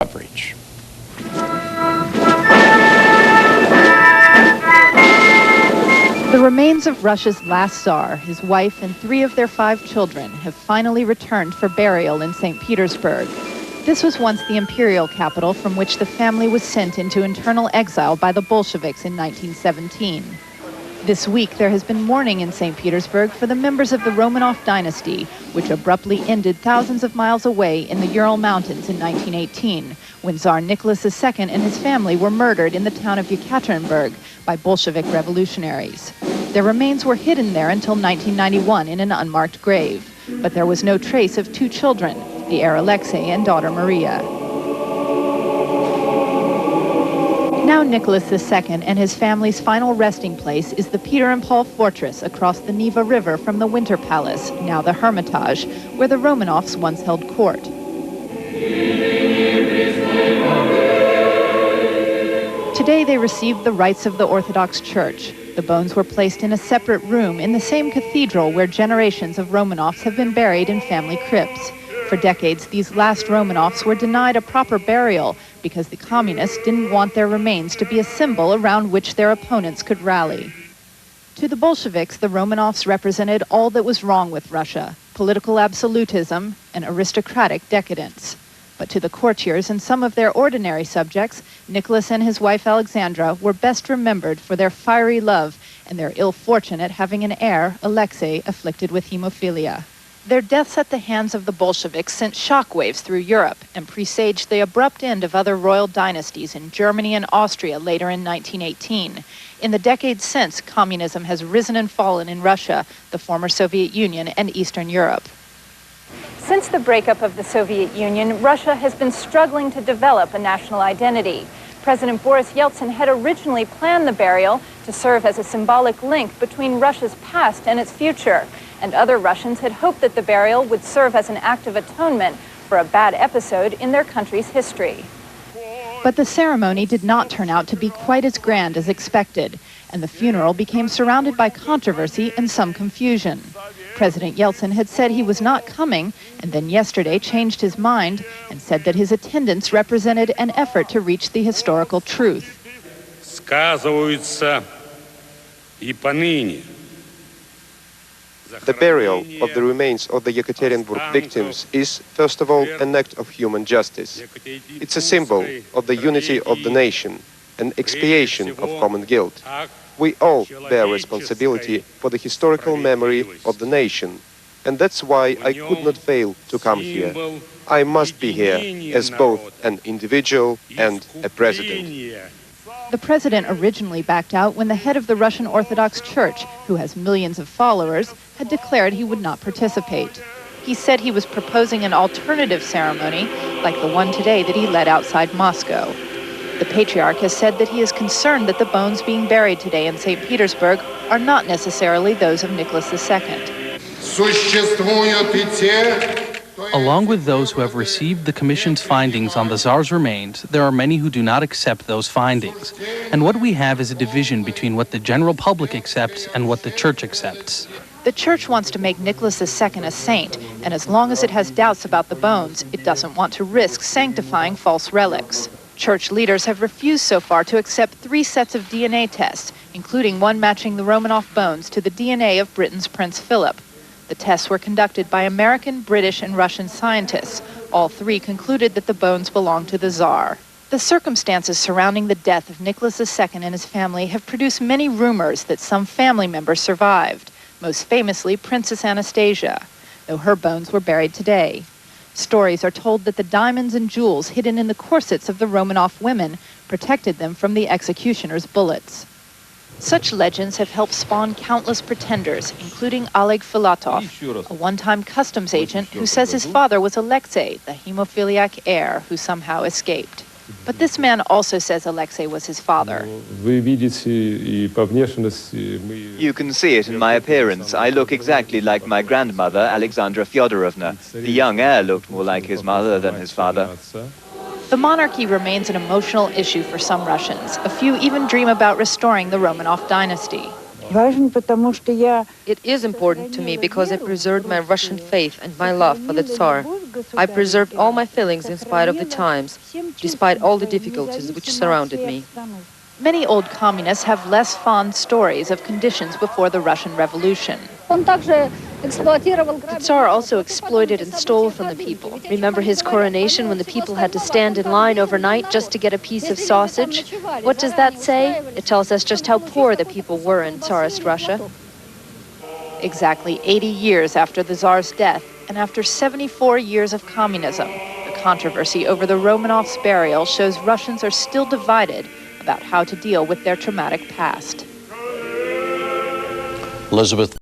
coverage. The remains of Russia's last Tsar, his wife, and 3 of their 5 children have finally returned for burial in St. Petersburg. This was once the imperial capital from which the family was sent into internal exile by the Bolsheviks in 1917. This week, there has been mourning in St. Petersburg for the members of the Romanov dynasty, which abruptly ended thousands of miles away in the Ural Mountains in 1918, when Tsar Nicholas II and his family were murdered in the town of Yekaterinburg by Bolshevik revolutionaries. Their remains were hidden there until 1991 in an unmarked grave, but there was no trace of 2 children, the heir Alexei and daughter Maria. Now Nicholas II and his family's final resting place is the Peter and Paul Fortress across the Neva River from the Winter Palace, now the Hermitage, where the Romanovs once held court. Today they received the rites of the Orthodox Church. The bones were placed in a separate room in the same cathedral where generations of Romanovs have been buried in family crypts. For decades, these last Romanovs were denied a proper burial because the communists didn't want their remains to be a symbol around which their opponents could rally. To the Bolsheviks, the Romanovs represented all that was wrong with Russia: political absolutism and aristocratic decadence. But to the courtiers and some of their ordinary subjects, Nicholas and his wife Alexandra were best remembered for their fiery love and their ill fortune at having an heir, Alexei, afflicted with hemophilia. Their deaths at the hands of the Bolsheviks sent shockwaves through Europe and presaged the abrupt end of other royal dynasties in Germany and Austria later in 1918. In the decades since, communism has risen and fallen in Russia, the former Soviet Union, and Eastern Europe. Since the breakup of the Soviet Union, Russia has been struggling to develop a national identity. President Boris Yeltsin had originally planned the burial to serve as a symbolic link between Russia's past and its future. And other Russians had hoped that the burial would serve as an act of atonement for a bad episode in their country's history. But the ceremony did not turn out to be quite as grand as expected, and the funeral became surrounded by controversy and some confusion. President Yeltsin had said he was not coming, and then yesterday changed his mind and said that his attendance represented an effort to reach the historical truth. The burial of the remains of the Yekaterinburg victims is, first of all, an act of human justice. It's a symbol of the unity of the nation, an expiation of common guilt. We all bear responsibility for the historical memory of the nation, and that's why I could not fail to come here. I must be here as both an individual and a president. The president originally backed out when the head of the Russian Orthodox Church, who has millions of followers, had declared he would not participate. He said he was proposing an alternative ceremony, like the one today that he led outside Moscow. The patriarch has said that he is concerned that the bones being buried today in St. Petersburg are not necessarily those of Nicholas II. Along with those who have received the Commission's findings on the Tsar's remains, there are many who do not accept those findings. And what we have is a division between what the general public accepts and what the Church accepts. The Church wants to make Nicholas II a saint, and as long as it has doubts about the bones, it doesn't want to risk sanctifying false relics. Church leaders have refused so far to accept 3 sets of DNA tests, including one matching the Romanov bones to the DNA of Britain's Prince Philip. The tests were conducted by American, British, and Russian scientists. All 3 concluded that the bones belonged to the Tsar. The circumstances surrounding the death of Nicholas II and his family have produced many rumors that some family members survived, most famously Princess Anastasia, though her bones were buried today. Stories are told that the diamonds and jewels hidden in the corsets of the Romanov women protected them from the executioner's bullets. Such legends have helped spawn countless pretenders, including Oleg Filatov, a one-time customs agent who says his father was Alexei, the hemophiliac heir who somehow escaped. But this man also says Alexei was his father. You can see it in my appearance. I look exactly like my grandmother, Alexandra Fyodorovna. The young heir looked more like his mother than his father. The monarchy remains an emotional issue for some Russians. A few even dream about restoring the Romanov dynasty. It is important to me because I preserved my Russian faith and my love for the Tsar. I preserved all my feelings in spite of the times, despite all the difficulties which surrounded me. Many old communists have less fond stories of conditions before the Russian Revolution. The Tsar also exploited and stole from the people. Remember his coronation when the people had to stand in line overnight just to get a piece of sausage? What does that say? It tells us just how poor the people were in Tsarist Russia. Exactly 80 years after the Tsar's death, and after 74 years of communism, the controversy over the Romanovs' burial shows Russians are still divided about how to deal with their traumatic past. Elizabeth.